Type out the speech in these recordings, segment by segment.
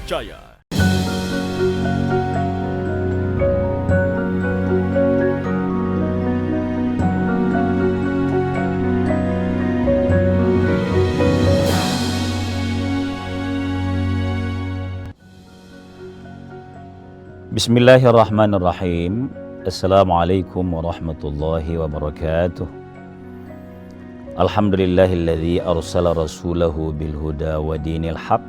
Jaya. Bismillahirrahmanirrahim. Assalamualaikum warahmatullahi wabarakatuh. Alhamdulillahilladzi arsala rasulahu bil huda wa dinil haq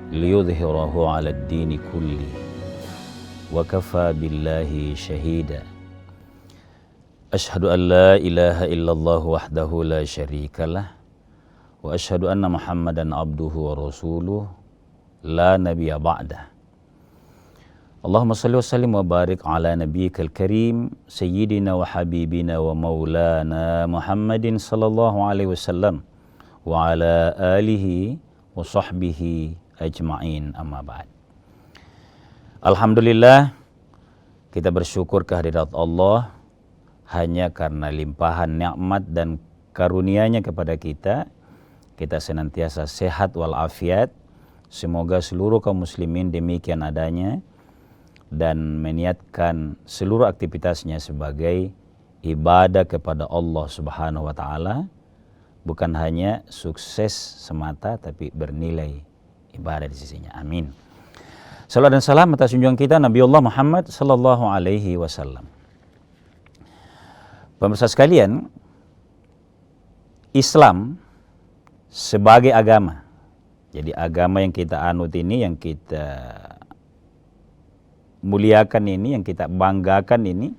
liyudhhirahu 'alad dini kulli wa kafa billahi shahida. Asyhadu an la ilaha illallah wahdahu la syarikalah wa asyhadu anna Muhammadan abduhu wa rasuluh la nabiyya ba'dah. Allahumma salli wa sallim wa barik ala nabiyyikal karim sayyidina wa habibina wa maulana Muhammadin sallallahu alaihi wasallam wa ala alihi wa sahbihi ajma'in, amma ba'd. Alhamdulillah, kita bersyukur kehadirat Allah hanya karena limpahan nikmat dan karunia-Nya kepada kita senantiasa sehat walafiat. Semoga seluruh kaum muslimin demikian adanya dan meniatkan seluruh aktivitasnya sebagai ibadah kepada Allah Subhanahu wa taala, bukan hanya sukses semata tapi bernilai ibadah di sisinya. Amin. Salawat dan salam atas junjungan kita Nabi Allah Muhammad sallallahu alaihi wasallam. Pemirsa sekalian, Islam sebagai agama. Jadi agama yang kita anut ini, yang kita muliakan ini, yang kita banggakan ini,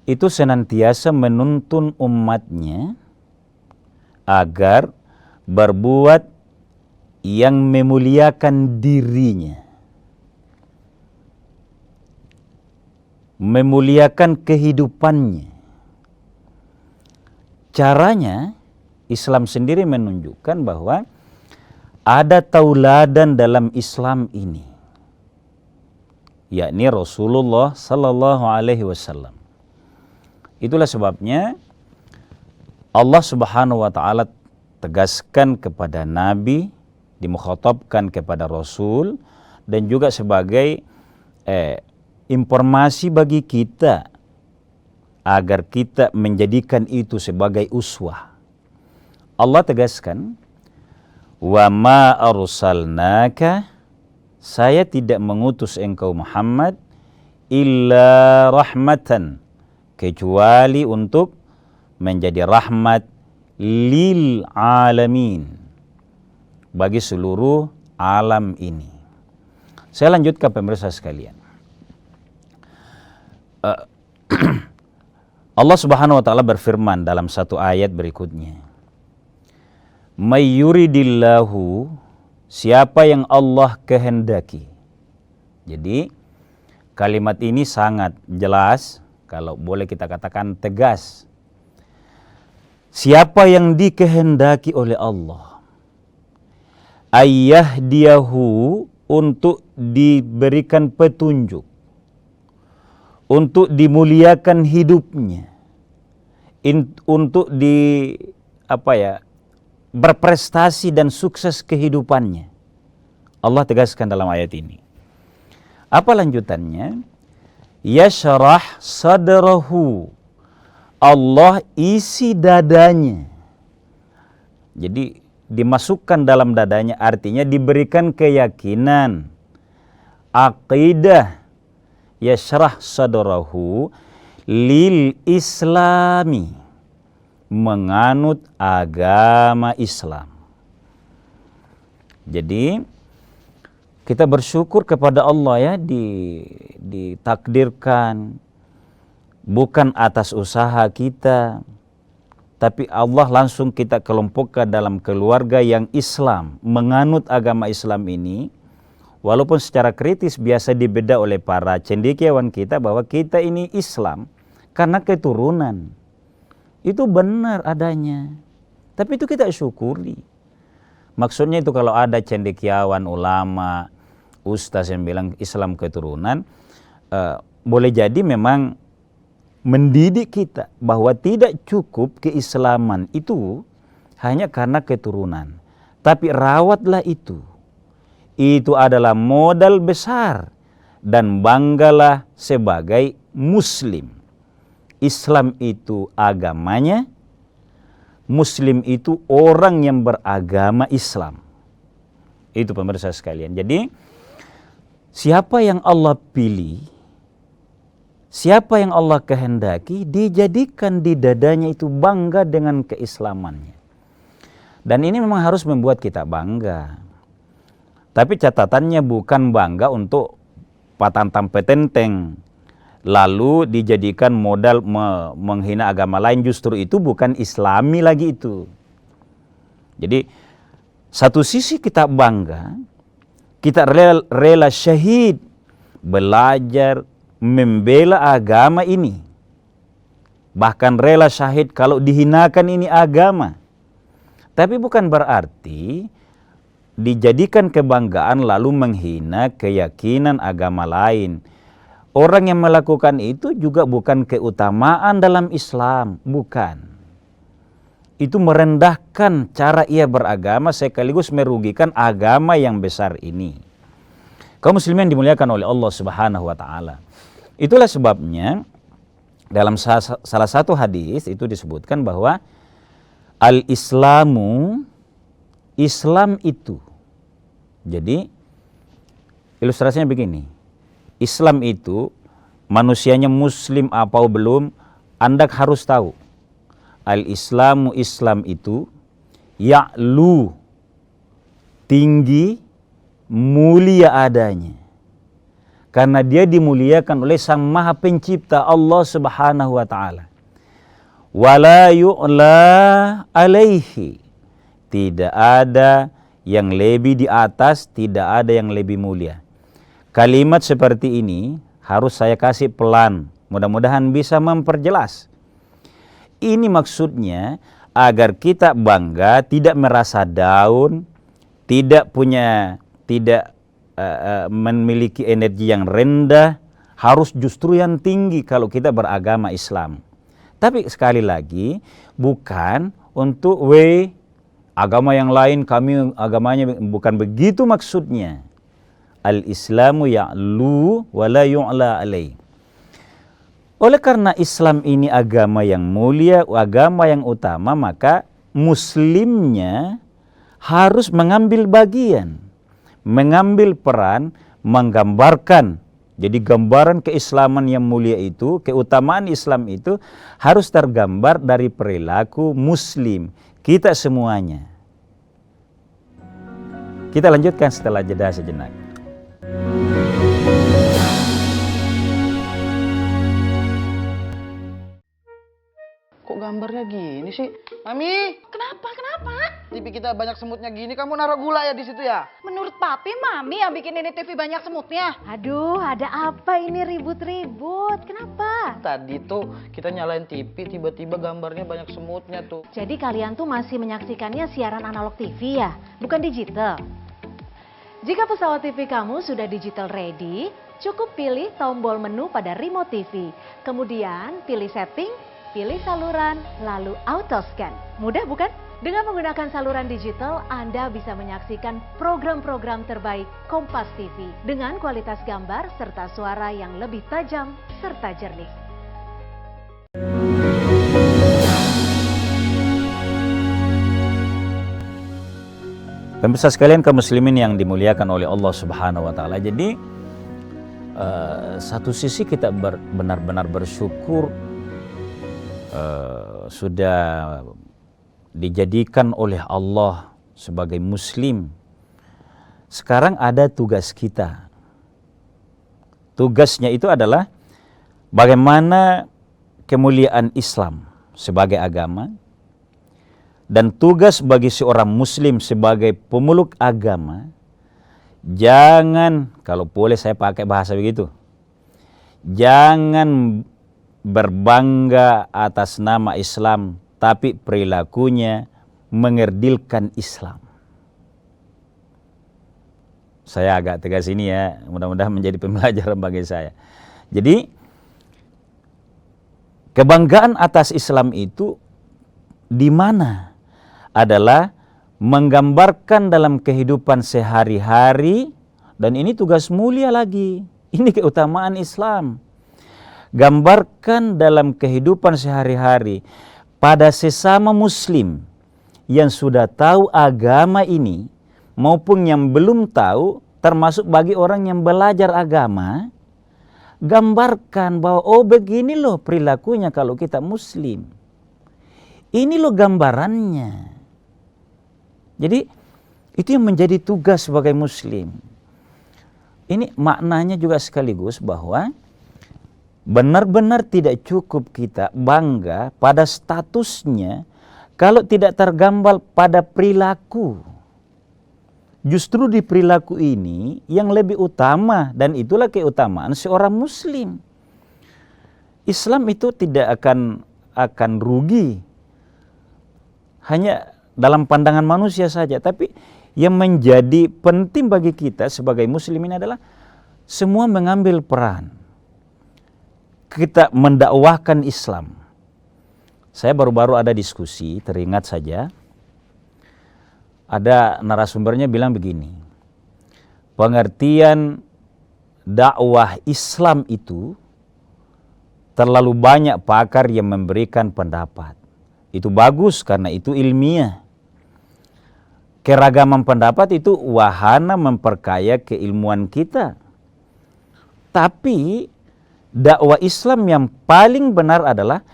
itu senantiasa menuntun umatnya agar berbuat yang memuliakan dirinya, memuliakan kehidupannya. Caranya, Islam sendiri menunjukkan bahwa ada tauladan dalam Islam ini, yakni Rasulullah sallallahu alaihi wasallam. Itulah sebabnya Allah Subhanahu wa taala tegaskan kepada Nabi, dimukhatabkan kepada Rasul, dan juga sebagai informasi bagi kita agar kita menjadikan itu sebagai uswah. Allah tegaskan, "Wa ma arsalnaka", saya tidak mengutus engkau Muhammad illa rahmatan, kecuali untuk menjadi rahmat lil alamin, bagi seluruh alam ini. Saya lanjutkan pemirsa sekalian. Allah Subhanahu wa taala berfirman dalam satu ayat berikutnya, "May yuridillahu", siapa yang Allah kehendaki. Jadi kalimat ini sangat jelas, kalau boleh kita katakan tegas. Siapa yang dikehendaki oleh Allah, ayyahdiyahu, untuk diberikan petunjuk, untuk dimuliakan hidupnya, untuk berprestasi dan sukses kehidupannya. Allah tegaskan dalam ayat ini. Apa lanjutannya? Yashrah sadrahu, Allah isi dadanya. Jadi dimasukkan dalam dadanya, artinya diberikan keyakinan, aqidah. Yashrah sadrahu lil islami, menganut agama Islam. Jadi kita bersyukur kepada Allah ya, ditakdirkan bukan atas usaha kita, tapi Allah langsung kita kelompokkan dalam keluarga yang Islam, menganut agama Islam ini. Walaupun secara kritis biasa dibeda oleh para cendekiawan kita bahwa kita ini Islam karena keturunan. Itu benar adanya, tapi itu kita syukuri. Maksudnya itu kalau ada cendekiawan, ulama, ustaz yang bilang Islam keturunan, boleh jadi memang mendidik kita bahwa tidak cukup keislaman itu hanya karena keturunan, tapi rawatlah itu. itu adalah modal besar, dan banggalah sebagai Muslim. Islam itu agamanya, Muslim itu orang yang beragama Islam. Itu pemirsa sekalian. Jadi siapa yang Allah pilih, siapa yang Allah kehendaki, dijadikan di dadanya itu bangga dengan keislamannya. Dan ini memang harus membuat kita bangga. Tapi catatannya bukan bangga untuk patantang petenteng, lalu dijadikan modal menghina agama lain. Justru itu bukan Islami lagi itu. Jadi satu sisi kita bangga, kita rela syahid, belajar, membela agama ini. Bahkan rela syahid kalau dihinakan ini agama. Tapi bukan berarti dijadikan kebanggaan lalu menghina keyakinan agama lain. Orang yang melakukan itu juga bukan keutamaan dalam Islam, bukan. Itu merendahkan cara ia beragama sekaligus merugikan agama yang besar ini. Kaum muslimin dimuliakan oleh Allah Subhanahu wa taala. Itulah sebabnya dalam salah satu hadis itu disebutkan bahwa al-Islamu, Islam itu. Jadi ilustrasinya begini. Islam itu manusianya muslim apa belum, Anda harus tahu. Al-Islamu, Islam itu ya'lu, tinggi, mulia adanya. Karena dia dimuliakan oleh Sang Maha Pencipta Allah Subhanahu wa taala. Wala yu'la alaihi. Tidak ada yang lebih di atas, tidak ada yang lebih mulia. Kalimat seperti ini harus saya kasih pelan, mudah-mudahan bisa memperjelas. Ini maksudnya agar kita bangga, tidak merasa down, tidak memiliki energi yang rendah, harus justru yang tinggi kalau kita beragama Islam. Tapi sekali lagi bukan untuk agama yang lain kami agamanya, bukan begitu maksudnya. Al-Islamu ya'lu wa la yu'la alaih. Oleh karena Islam ini agama yang mulia, agama yang utama, maka muslimnya harus mengambil bagian, mengambil peran, menggambarkan. Jadi gambaran keislaman yang mulia itu, keutamaan Islam itu harus tergambar dari perilaku muslim kita semuanya. Kita lanjutkan setelah jeda sejenak. Kok gambarnya gini sih? Mami, Kenapa? TV kita banyak semutnya gini, kamu naruh gula ya di situ ya? Menurut papi, mami yang bikin ini TV banyak semutnya. Aduh, ada apa ini ribut-ribut? Kenapa? Tadi tuh kita nyalain TV, tiba-tiba gambarnya banyak semutnya tuh. Jadi kalian tuh masih menyaksikannya siaran analog TV ya? Bukan digital? Jika pesawat TV kamu sudah digital ready, cukup pilih tombol menu pada remote TV. Kemudian pilih setting, pilih saluran, lalu auto scan. Mudah bukan? Dengan menggunakan saluran digital, Anda bisa menyaksikan program-program terbaik Kompas TV dengan kualitas gambar serta suara yang lebih tajam serta jernih. Pemirsa sekalian, kaum muslimin yang dimuliakan oleh Allah Subhanahu wa taala. Jadi satu sisi kita benar-benar bersyukur sudah dijadikan oleh Allah sebagai muslim. Sekarang ada tugas kita. Tugasnya itu adalah bagaimana kemuliaan Islam sebagai agama, dan tugas bagi seorang muslim sebagai pemeluk agama, jangan, kalau boleh saya pakai bahasa begitu, jangan berbangga atas nama Islam, tapi perilakunya mengerdilkan Islam. Saya agak tegas ini ya, mudah-mudahan menjadi pembelajaran bagi saya. Jadi, kebanggaan atas Islam itu di mana? Adalah menggambarkan dalam kehidupan sehari-hari, dan ini tugas mulia lagi. Ini keutamaan Islam. Gambarkan dalam kehidupan sehari-hari pada sesama muslim yang sudah tahu agama ini maupun yang belum tahu, termasuk bagi orang yang belajar agama, gambarkan bahwa oh begini loh perilakunya kalau kita muslim. Ini loh gambarannya. Jadi itu yang menjadi tugas sebagai muslim. Ini maknanya juga sekaligus bahwa benar-benar tidak cukup kita bangga pada statusnya kalau tidak tergambar pada perilaku. Justru di perilaku ini yang lebih utama, dan itulah keutamaan seorang muslim. Islam itu tidak akan rugi hanya dalam pandangan manusia saja, tapi yang menjadi penting bagi kita sebagai muslim ini adalah semua mengambil peran. Kita mendakwahkan Islam. Saya baru-baru ada diskusi, teringat saja. Ada narasumbernya bilang begini, pengertian dakwah Islam itu terlalu banyak pakar yang memberikan pendapat. Itu bagus karena itu ilmiah. Keragaman pendapat itu wahana memperkaya keilmuan kita. Tapi dakwah Islam yang paling benar adalah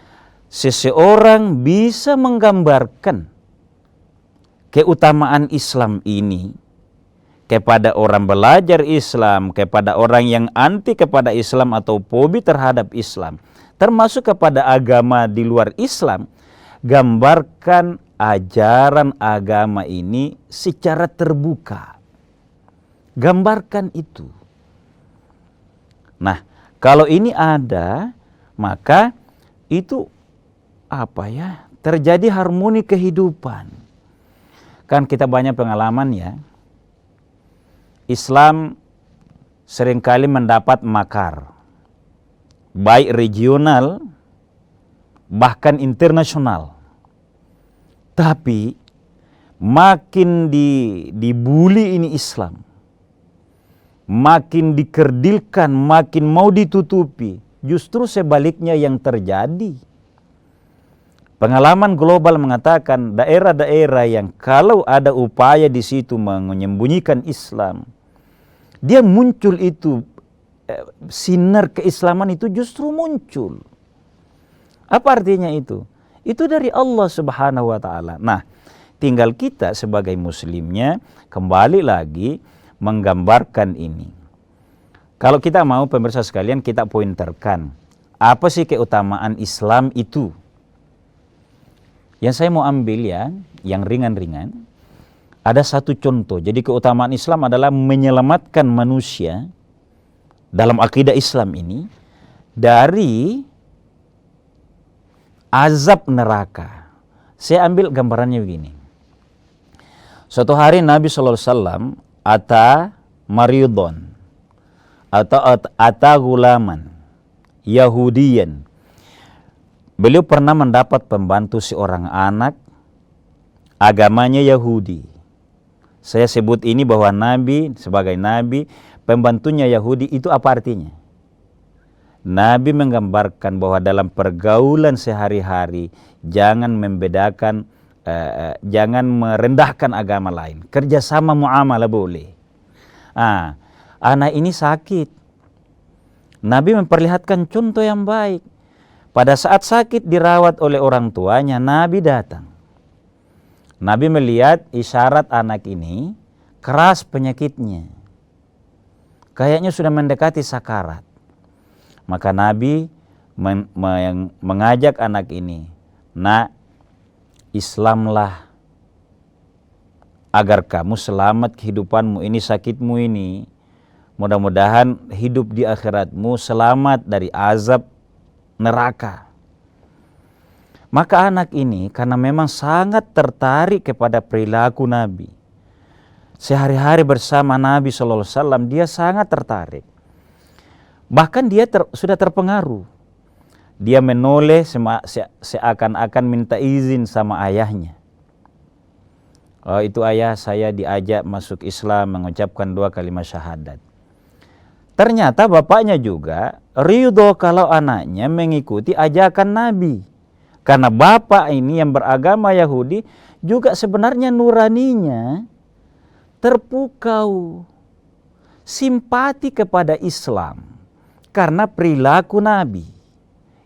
seseorang bisa menggambarkan keutamaan Islam ini kepada orang belajar Islam, kepada orang yang anti kepada Islam atau fobi terhadap Islam, termasuk kepada agama di luar Islam. Gambarkan ajaran agama ini secara terbuka. Gambarkan itu. Nah, kalau ini ada, maka itu terjadi harmoni kehidupan. Kan kita banyak pengalaman ya. Islam seringkali mendapat makar, baik regional bahkan internasional. Tapi makin dibuli ini Islam, makin dikerdilkan, makin mau ditutupi. Justru sebaliknya yang terjadi. Pengalaman global mengatakan daerah-daerah yang kalau ada upaya di situ menyembunyikan Islam, dia muncul itu, sinar keislaman itu justru muncul. Apa artinya itu? Itu dari Allah Subhanahu wa Ta'ala. Nah, tinggal kita sebagai muslimnya kembali lagi menggambarkan ini. Kalau kita mau, pemirsa sekalian, kita pointerkan apa sih keutamaan Islam itu. Yang saya mau ambil ya, yang ringan-ringan, ada satu contoh. Jadi keutamaan Islam adalah menyelamatkan manusia dalam akidah Islam ini dari azab neraka. Saya ambil gambarannya begini. Suatu hari Nabi SAW ata maridon atau ata gulaman Yahudian. Beliau pernah mendapat pembantu seorang anak, agamanya Yahudi. Saya sebut ini bahwa Nabi sebagai Nabi, pembantunya Yahudi, itu apa artinya? Nabi menggambarkan bahwa dalam pergaulan sehari-hari jangan membedakan, jangan merendahkan agama lain. Kerjasama muamalah boleh. Anak ini sakit. Nabi memperlihatkan contoh yang baik. Pada saat sakit dirawat oleh orang tuanya, Nabi datang. Nabi melihat isyarat anak ini keras penyakitnya. Kayaknya sudah mendekati sakarat. Maka Nabi mengajak anak ini, "Nak, Islamlah agar kamu selamat kehidupanmu ini, sakitmu ini. Mudah-mudahan hidup di akhiratmu selamat dari azab neraka." Maka anak ini karena memang sangat tertarik kepada perilaku Nabi, sehari-hari bersama Nabi SAW, dia sangat tertarik. Bahkan dia sudah terpengaruh. Dia menoleh seakan-akan minta izin sama ayahnya. itu ayah saya diajak masuk Islam mengucapkan 2 kalimat syahadat. Ternyata bapaknya juga ridho kalau anaknya mengikuti ajakan Nabi. Karena bapak ini yang beragama Yahudi juga sebenarnya nuraninya terpukau, simpati kepada Islam karena perilaku Nabi.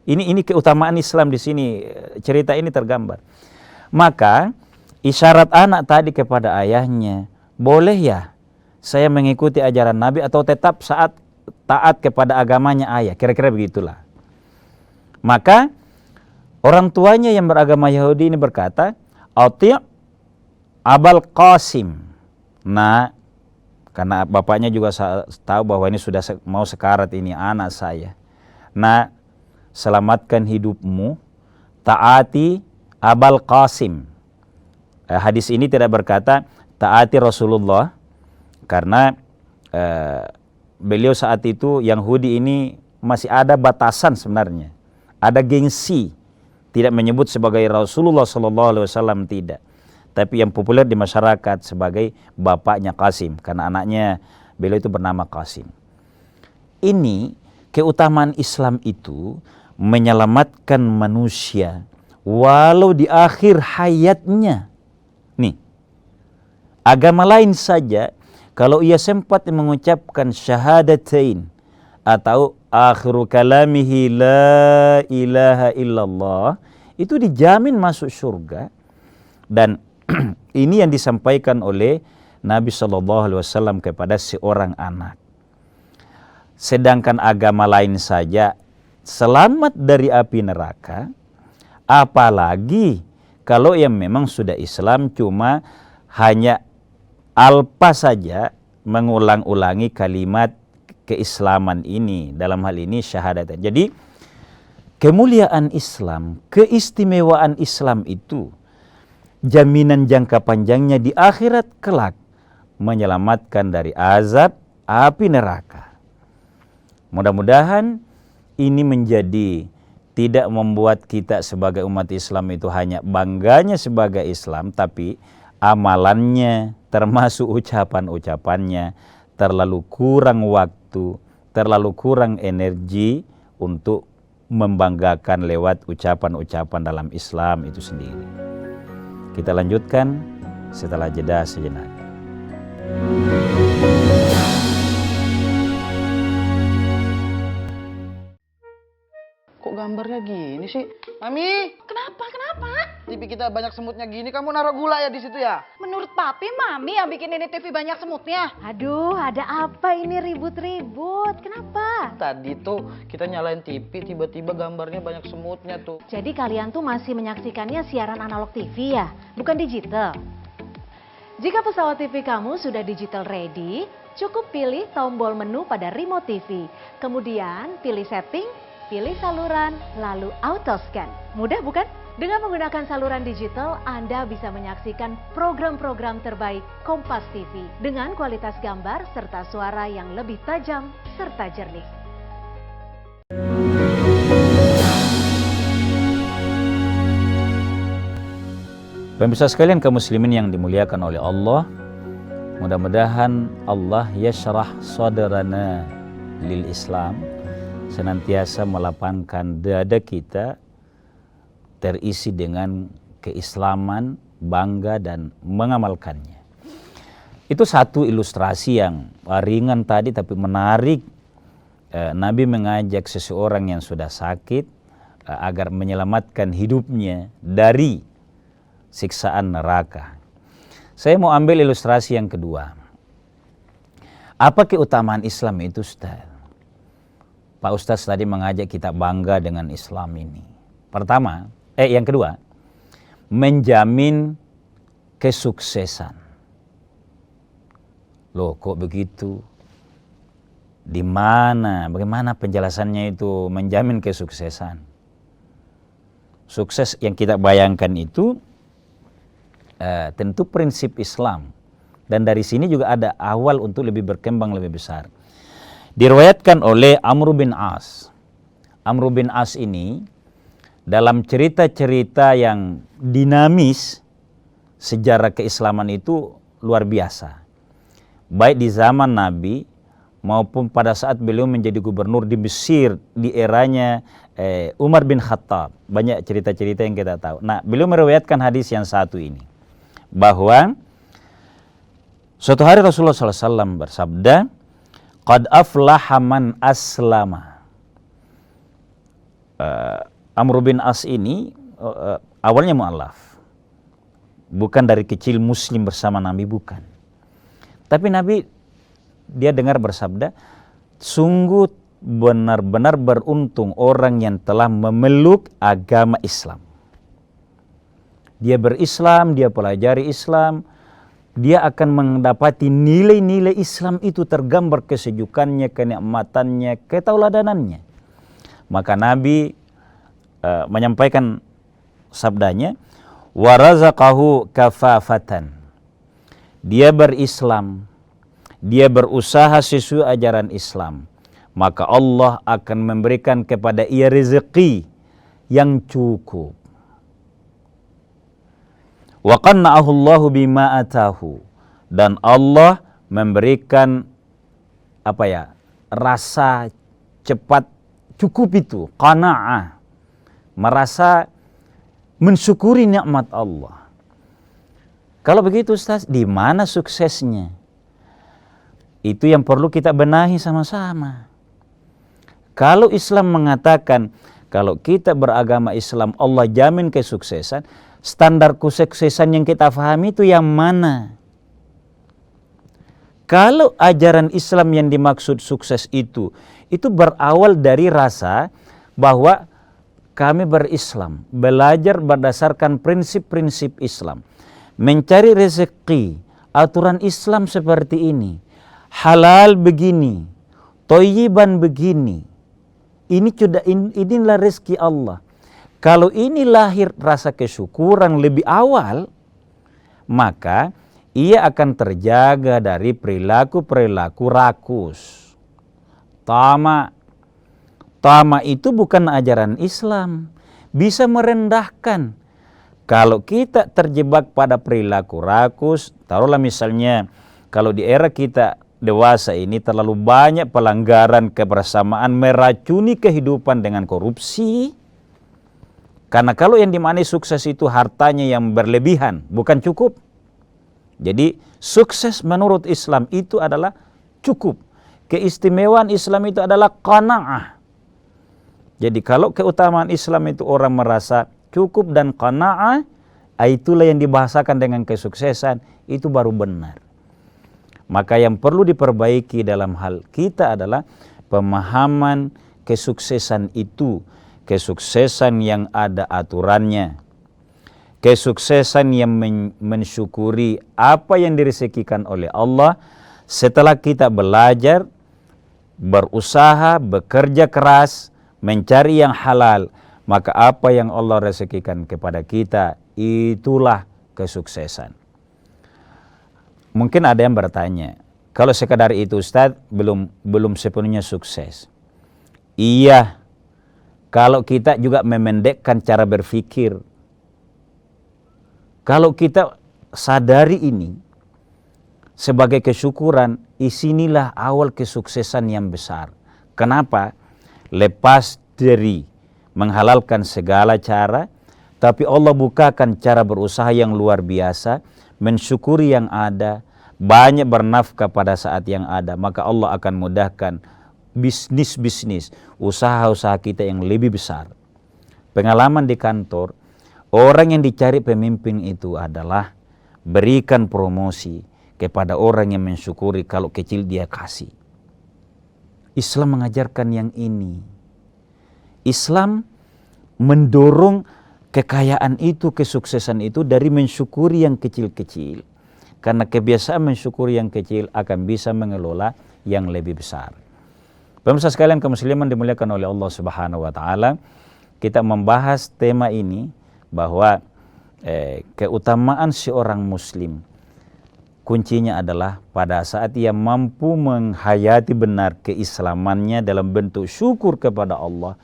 Ini keutamaan Islam di sini, cerita ini tergambar. Maka isyarat anak tadi kepada ayahnya, boleh ya saya mengikuti ajaran Nabi atau tetap taat kepada agamanya ayah, kira-kira begitulah. Maka orang tuanya yang beragama Yahudi ini berkata, "Ati' Abul Qasim." Nah, karena bapaknya juga tahu bahwa ini sudah mau sekarat ini anak saya. Nah, selamatkan hidupmu, taati Abul Qasim. Hadis ini tidak berkata taati Rasulullah, karena beliau saat itu Yahudi ini masih ada batasan sebenarnya, ada gengsi, tidak menyebut sebagai Rasulullah SAW, tidak, tapi yang populer di masyarakat sebagai bapaknya Qasim, karena anaknya beliau itu bernama Qasim. Ini keutamaan Islam itu menyelamatkan manusia walau di akhir hayatnya. Nih, agama lain saja kalau ia sempat mengucapkan syahadatain atau akhiru kalamihi la ilaha illallah, itu dijamin masuk surga. Dan ini yang disampaikan oleh Nabi SAW kepada seorang anak. Sedangkan agama lain saja selamat dari api neraka, apalagi kalau yang memang sudah Islam cuma hanya alpa saja mengulang-ulangi kalimat keislaman ini, dalam hal ini syahadat. Jadi kemuliaan Islam, keistimewaan Islam itu jaminan jangka panjangnya di akhirat kelak menyelamatkan dari azab api neraka. Mudah-mudahan ini menjadi tidak membuat kita sebagai umat Islam itu hanya bangganya sebagai Islam, tapi amalannya termasuk ucapan-ucapannya terlalu kurang waktu, terlalu kurang energi untuk membanggakan lewat ucapan-ucapan dalam Islam itu sendiri. Kita lanjutkan setelah jeda sejenak. Kok gambarnya gini sih? Mami, Kenapa? TV kita banyak semutnya gini, kamu naruh gula ya di situ ya? Menurut Papi, Mami yang bikin ini TV banyak semutnya. Aduh, ada apa ini ribut-ribut? Kenapa? Tadi tuh kita nyalain TV, tiba-tiba gambarnya banyak semutnya tuh. Jadi kalian tuh masih menyaksikannya siaran analog TV ya, bukan digital? Jika pesawat TV kamu sudah digital ready, cukup pilih tombol menu pada remote TV. Kemudian pilih setting, pilih saluran, lalu auto scan. Mudah bukan? Dengan menggunakan saluran digital, Anda bisa menyaksikan program-program terbaik Kompas TV dengan kualitas gambar serta suara yang lebih tajam serta jernih. Pemirsa sekalian kaum muslimin yang dimuliakan oleh Allah, mudah-mudahan Allah yashrah sadrana lil Islam, senantiasa melapangkan dada kita terisi dengan keislaman, bangga dan mengamalkannya. Itu satu ilustrasi yang ringan tadi tapi menarik. Nabi mengajak seseorang yang sudah sakit agar menyelamatkan hidupnya dari siksaan neraka. Saya mau ambil ilustrasi yang kedua. Apa keutamaan Islam itu, Ustaz? Pak Ustaz tadi mengajak kita bangga dengan Islam ini. Yang kedua, menjamin kesuksesan. Loh, kok begitu? Di mana? Bagaimana penjelasannya itu menjamin kesuksesan? Sukses yang kita bayangkan itu tentu prinsip Islam. Dan dari sini juga ada awal untuk lebih berkembang lebih besar. Diriwayatkan oleh Amr bin As. Amr bin As ini dalam cerita-cerita yang dinamis sejarah keislaman itu luar biasa. Baik di zaman Nabi maupun pada saat beliau menjadi gubernur di Mesir di eranya Umar bin Khattab. Banyak cerita-cerita yang kita tahu. Nah, beliau meriwayatkan hadis yang satu ini, bahwa suatu hari Rasulullah SAW bersabda, "Qad aflaha man aslama." Amr bin As ini awalnya mu'alaf, bukan dari kecil muslim bersama Nabi, bukan. Tapi Nabi, dia dengar bersabda, sungguh benar-benar beruntung orang yang telah memeluk agama Islam. Dia berislam, dia pelajari Islam, dia akan mendapati nilai-nilai Islam itu tergambar kesejukannya, kenikmatannya, ketauladanannya. Maka Nabi menyampaikan sabdanya, warazaqahu kafafatan. Dia berislam, dia berusaha sesuai ajaran Islam, maka Allah akan memberikan kepada ia rezeki yang cukup. Wa qanna'ahu Allahu bima atahu, dan Allah memberikan rasa cepat cukup itu, qanaah, merasa mensyukuri nikmat Allah. Kalau begitu Ustaz, di mana suksesnya? Itu yang perlu kita benahi sama-sama. Kalau Islam mengatakan kalau kita beragama Islam Allah jamin kesuksesan, standar kesuksesan yang kita pahami itu yang mana? Kalau ajaran Islam yang dimaksud sukses itu berawal dari rasa bahwa kami berislam, belajar berdasarkan prinsip-prinsip Islam, mencari rezeki, aturan Islam seperti ini, halal begini, thayyiban begini. Inilah rezeki Allah. Kalau ini lahir rasa kesyukuran lebih awal, maka ia akan terjaga dari perilaku-perilaku rakus. Tama itu bukan ajaran Islam, bisa merendahkan. Kalau kita terjebak pada perilaku rakus, taruhlah misalnya kalau di era kita dewasa ini terlalu banyak pelanggaran kebersamaan, meracuni kehidupan dengan korupsi. Karena kalau yang dimaknai sukses itu hartanya yang berlebihan, bukan cukup. Jadi sukses menurut Islam itu adalah cukup. Keistimewaan Islam itu adalah qanaah. Jadi kalau keutamaan Islam itu orang merasa cukup dan qanaah, itulah yang dibahasakan dengan kesuksesan, itu baru benar. Maka yang perlu diperbaiki dalam hal kita adalah pemahaman kesuksesan itu, kesuksesan yang ada aturannya, kesuksesan yang mensyukuri apa yang direzekikan oleh Allah setelah kita belajar, berusaha, bekerja keras, mencari yang halal, maka apa yang Allah rezekikan kepada kita, itulah kesuksesan. Mungkin ada yang bertanya, kalau sekadar itu Ustadz belum sepenuhnya sukses. Iya, kalau kita juga memendekkan cara berpikir, kalau kita sadari ini sebagai kesyukuran, isinilah awal kesuksesan yang besar. Kenapa? Lepas dari menghalalkan segala cara, tapi Allah bukakan cara berusaha yang luar biasa, mensyukuri yang ada, banyak bernafkah pada saat yang ada, maka Allah akan mudahkan bisnis-bisnis, usaha-usaha kita yang lebih besar. Pengalaman di kantor, orang yang dicari pemimpin itu adalah berikan promosi kepada orang yang mensyukuri kalau kecil dia kasih. Islam mengajarkan yang ini. Islam mendorong kekayaan itu, kesuksesan itu dari mensyukuri yang kecil-kecil. Karena kebiasaan mensyukuri yang kecil akan bisa mengelola yang lebih besar. Pemirsa sekalian kaum muslimin dimuliakan oleh Allah Subhanahu wa taala, kita membahas tema ini bahwa keutamaan seorang muslim kuncinya adalah pada saat ia mampu menghayati benar keislamannya dalam bentuk syukur kepada Allah,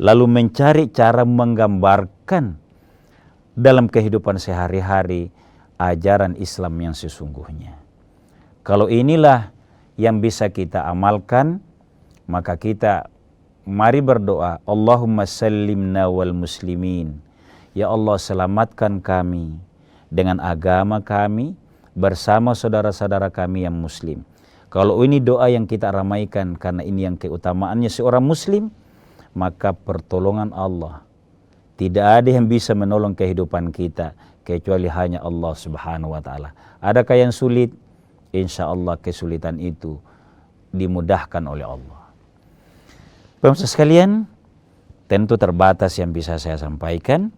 lalu mencari cara menggambarkan dalam kehidupan sehari-hari ajaran Islam yang sesungguhnya. Kalau inilah yang bisa kita amalkan, maka kita mari berdoa, Allahumma sallimna wal muslimin. Ya Allah, selamatkan kami dengan agama kami bersama saudara-saudara kami yang muslim. Kalau ini doa yang kita ramaikan karena ini yang keutamaannya seorang muslim, maka pertolongan Allah. Tidak ada yang bisa menolong kehidupan kita kecuali hanya Allah Subhanahu wa taala. Adakah yang sulit? Insya Allah kesulitan itu dimudahkan oleh Allah. Pemirsa sekalian, tentu terbatas yang bisa saya sampaikan,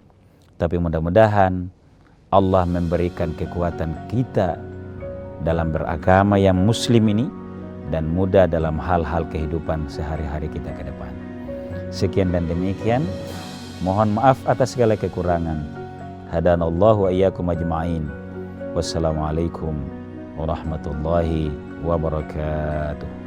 tapi mudah-mudahan Allah memberikan kekuatan kita dalam beragama yang muslim ini dan mudah dalam hal-hal kehidupan sehari-hari kita ke depan. Sekian dan demikian, mohon maaf atas segala kekurangan. Hadanallahu wa iyyakum ajma'in. Wassalamualaikum warahmatullahi wabarakatuh.